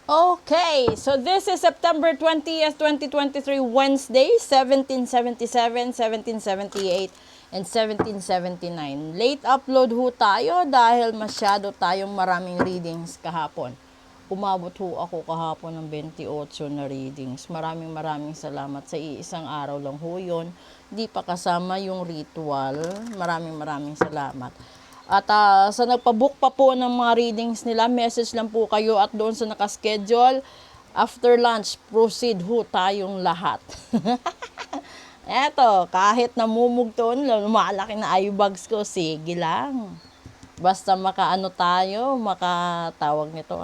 Okay, so this is September 20th, 2023, Wednesday, 1777, 1778, and 1779. Late upload ho tayo dahil masyado tayong maraming readings kahapon. Umabot ho ako kahapon ng 28 na readings. Maraming salamat. Sa iisang araw lang ho yun. Di pa kasama yung ritual. Maraming salamat. At sa nagpabook pa po ng mga readings nila, message lang po kayo at doon sa nakaschedule, after lunch, proceed ho tayong lahat. Eto, kahit namumugton, lumalaki na eyebags ko, sige lang. Basta makaano tayo, makatawag nito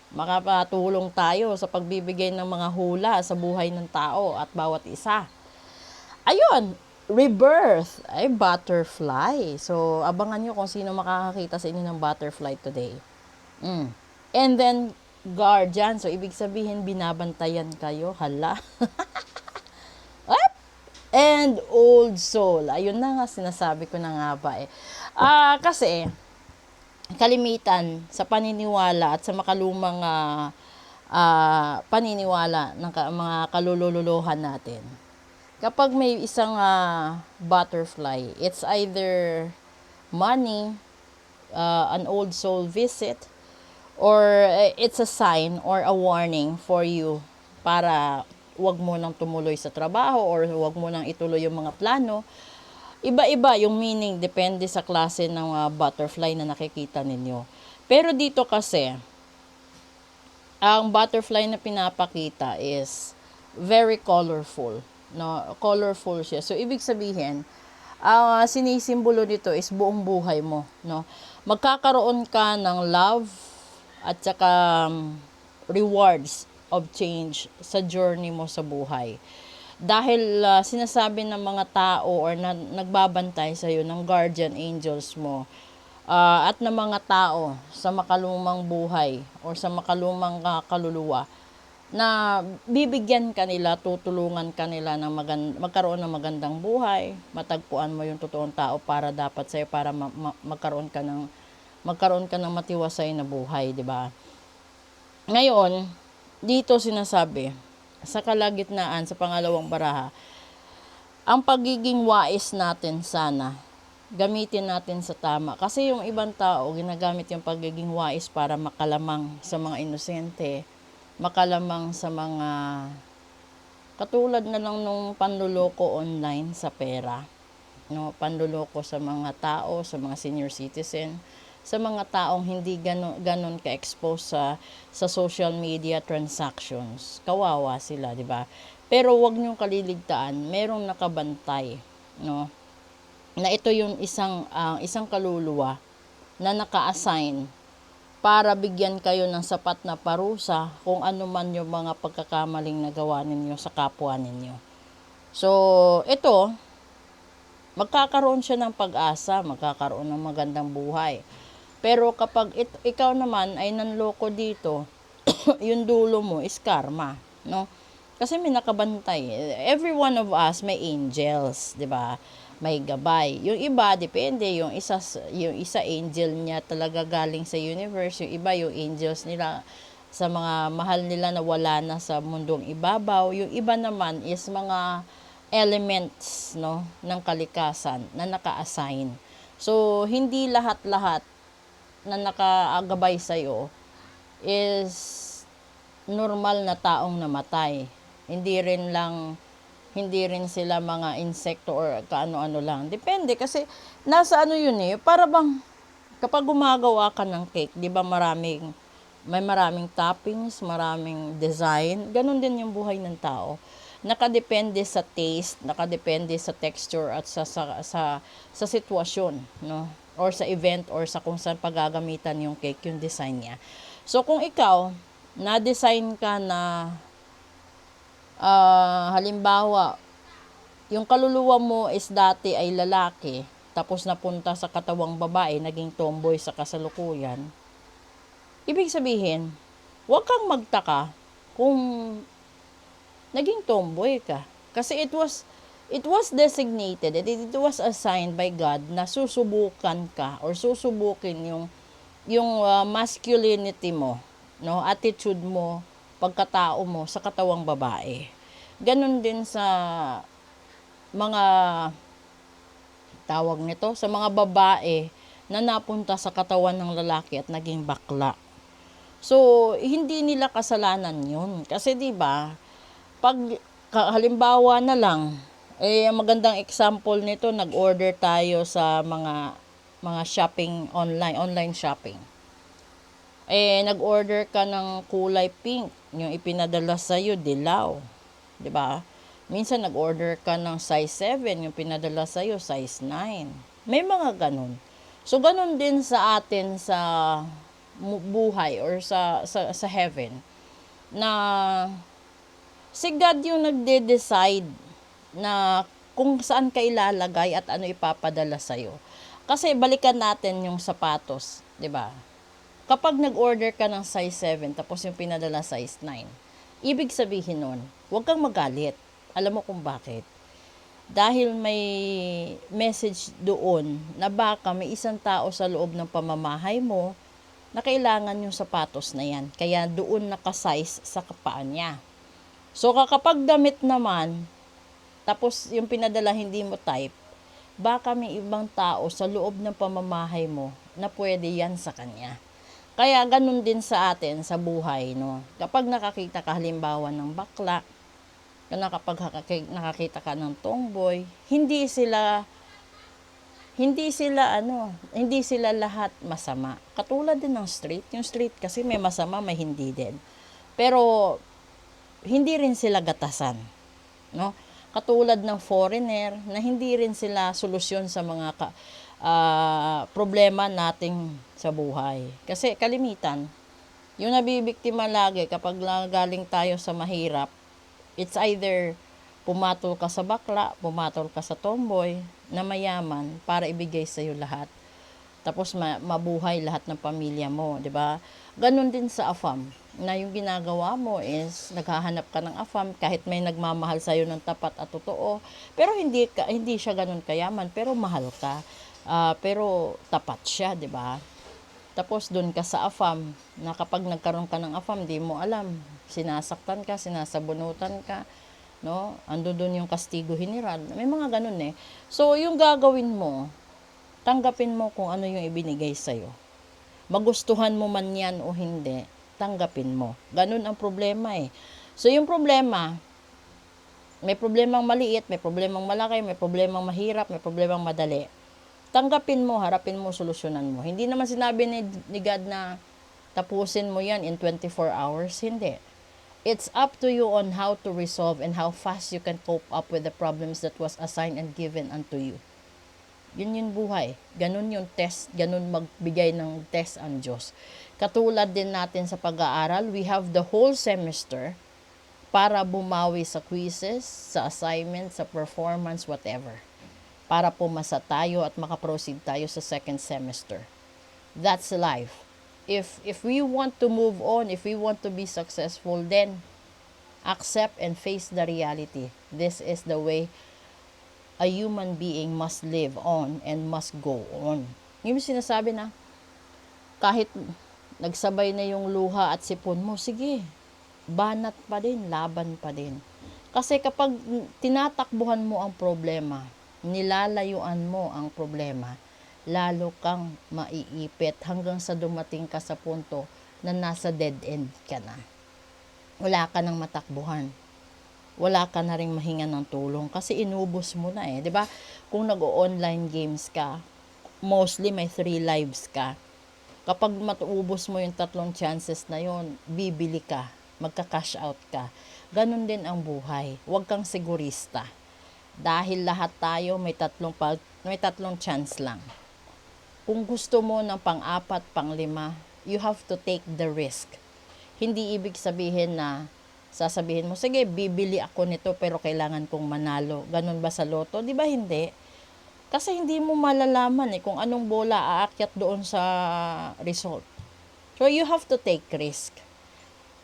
makapatulong tayo sa pagbibigay ng mga hula sa buhay ng tao at bawat isa. Ayun, rebirth ay butterfly. So, abangan nyo kung sino makakakita sa inyo ng butterfly today. And then, guardian. So, ibig sabihin, binabantayan kayo. Hala. And old soul. Ayun na nga, sinasabi ko na nga ba eh. Kasi, kalimitan sa paniniwala at sa makalumang paniniwala ng mga kalululuhan natin. Kapag may isang butterfly, it's either money, an old soul visit, or it's a sign or a warning for you para wag mo nang tumuloy sa trabaho or wag mo nang ituloy yung mga plano. Iba-iba yung meaning, depende sa klase ng butterfly na nakikita ninyo. Pero dito kasi, ang butterfly na pinapakita is very colorful. No? Colorful siya. So, ibig sabihin, sinisimbolo nito is buong buhay mo. No? Magkakaroon ka ng love at saka rewards of change sa journey mo sa buhay. Dahil sinasabi ng mga tao or nagbabantay sa iyo ng guardian angels mo at ng mga tao sa makalumang buhay or sa makalumang kaluluwa na bibigyan kanila, tutulungan kanila ng magkaroon ng magandang buhay, matagpuan mo yung totoong tao para dapat sa iyo para magkaroon ka ng matiwasay na buhay, di ba? Ngayon, dito sinasabi sa kalagitnaan, sa pangalawang baraha, ang pagiging wais natin sana, gamitin natin sa tama. Kasi yung ibang tao, ginagamit yung pagiging wais para makalamang sa mga inosente, makalamang sa mga, katulad na lang nung panluloko online sa pera. No? Panluloko sa mga tao, sa mga senior citizen, sa mga taong hindi ganon ka-expose sa social media transactions. Kawawa sila, di ba? Pero wag niyong kaliligtaan, merong nakabantay, no? Na ito yung isang kaluluwa na naka-assign para bigyan kayo ng sapat na parusa kung ano man yung mga pagkakamaling nagawa ninyo sa kapwa ninyo. So, ito, magkakaroon siya ng pag-asa, magkakaroon ng magandang buhay. Pero kapag ikaw naman ay nanloko dito, yung dulo mo is karma, no? Kasi may nakabantay. Every one of us may angels, 'di ba? May gabay. Yung iba depende, yung isa angel niya talaga galing sa universe, yung iba yung angels nila sa mga mahal nila na wala na sa mundong ibabaw. Yung iba naman is mga elements, no, ng kalikasan na naka-assign. So, hindi lahat-lahat na nakagabay sa'yo is normal na taong namatay. Hindi rin sila mga insekto or kaano-ano lang. Depende kasi nasa ano yun eh. Para bang kapag gumagawa ka ng cake, di ba may maraming toppings, maraming design. Ganon din yung buhay ng tao. Nakadepende sa taste, nakadepende sa texture at sa sitwasyon, no? Or sa event or sa kung saan paggagamitan yung cake, yung design niya. So kung ikaw na-design ka na halimbawa yung kaluluwa mo is dati ay lalaki tapos napunta sa katawang babae, naging tomboy sa kasalukuyan, ibig sabihin, huwag kang magtaka kung naging tomboy ka. Kasi it was designated, it was assigned by God na susubukan ka or susubukin yung masculinity mo. no? Attitude mo, pagkatao mo sa katawang babae. Ganon din sa mga tawag nito, sa mga babae na napunta sa katawan ng lalaki at naging bakla. So, hindi nila kasalanan yun. Kasi 'di ba, pag halimbawa na lang, magandang example nito, nag-order tayo sa mga shopping online shopping. Nag-order ka ng kulay pink, yung ipinadala sa iyo dilaw, 'di ba? Minsan nag-order ka ng size 7, yung pinadala sa iyo size 9. May mga ganun. So ganun din sa atin sa buhay or sa heaven, na si God yung nagde-decide na kung saan ka ilalagay at ano ipapadala sa iyo. Kasi balikan natin yung sapatos, 'di ba? Kapag nag-order ka ng size 7 tapos yung pinadala size 9, ibig sabihin nun, huwag kang magalit. Alam mo kung bakit? Dahil may message doon na baka may isang tao sa loob ng pamamahay mo na kailangan yung sapatos na yan. Kaya doon nakasize sa kapaan niya. So kapag damit naman, tapos yung pinadala hindi mo type, baka may ibang tao sa loob ng pamamahay mo na pwede yan sa kanya. Kaya ganun din sa atin sa buhay, no? Kapag nakakita ka halimbawa ng bakla, kapag nakakita ka ng tomboy, hindi sila lahat masama. Katulad din ng straight. Yung straight kasi may masama, may hindi din. Pero hindi rin sila gatasan, no? Katulad ng foreigner na hindi rin sila solusyon sa mga problema nating sa buhay. Kasi kalimitan, yung nabibiktima lagi kapag galing tayo sa mahirap, it's either pumatol ka sa bakla, pumatol ka sa tomboy na mayaman para ibigay sa iyo lahat. Tapos mabuhay lahat ng pamilya mo, 'di ba? Ganon din sa AFAM, na yung ginagawa mo is naghahanap ka ng AFAM kahit may nagmamahal sa iyo ng tapat at totoo, pero hindi siya ganon kayaman, pero mahal ka. Pero tapat siya, 'di ba? Tapos doon ka sa AFAM, na kapag nagkaroon ka ng AFAM, di mo alam, sinasaktan ka, sinasabunutan ka, no? Ando doon yung kastigo general. May mga ganun eh. So, yung gagawin mo, tanggapin mo kung ano yung ibinigay sa'yo. Magustuhan mo man yan o hindi, tanggapin mo. Ganun ang problema eh. So, yung problema, may problemang maliit, may problemang malaki, may problemang mahirap, may problemang madali. Tanggapin mo, harapin mo, solusyonan mo. Hindi naman sinabi ni God na tapusin mo yan in 24 hours. Hindi. It's up to you on how to resolve and how fast you can cope up with the problems that was assigned and given unto you. Yun yung buhay. Ganun yung test. Ganun magbigay ng test ang Diyos. Katulad din natin sa pag-aaral, we have the whole semester para bumawi sa quizzes, sa assignments, sa performance, whatever, para pumasa tayo at makaproceed tayo sa second semester. That's life. If we want to move on, if we want to be successful, then accept and face the reality. This is the way a human being must live on and must go on. Yung sinasabi na kahit nagsabay na yung luha at sipon mo, sige, banat pa din, laban pa din. Kasi kapag tinatakbuhan mo ang problema, nilalayuan mo ang problema, lalo kang maiipit hanggang sa dumating ka sa punto na nasa dead end ka na. Wala ka nang matakbuhan. Wala ka na ring mahinga ng tulong kasi inubos mo na eh. 'Di ba? Kung nag-o-online games ka, mostly may 3 lives ka. Kapag matuubos mo yung 3 chances na yon, bibili ka, magka-cash out ka. Ganun din ang buhay. Huwag kang sigurista. Dahil lahat tayo may tatlong chance lang. Kung gusto mo ng pang-4, pang-5, you have to take the risk. Hindi ibig sabihin na sasabihin mo, sige, bibili ako nito pero kailangan kong manalo. Ganun ba sa loto? Di ba hindi? Kasi hindi mo malalaman kung anong bola aakyat doon sa result. So you have to take risk.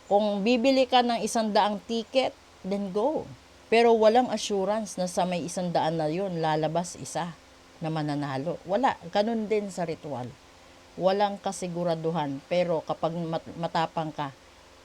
Kung bibili ka ng 100 ticket, then go. Pero walang assurance na sa may 100 na yun, lalabas isa na mananalo. Wala. Ganun din sa ritual. walang kasiguraduhan. Pero kapag matapang ka,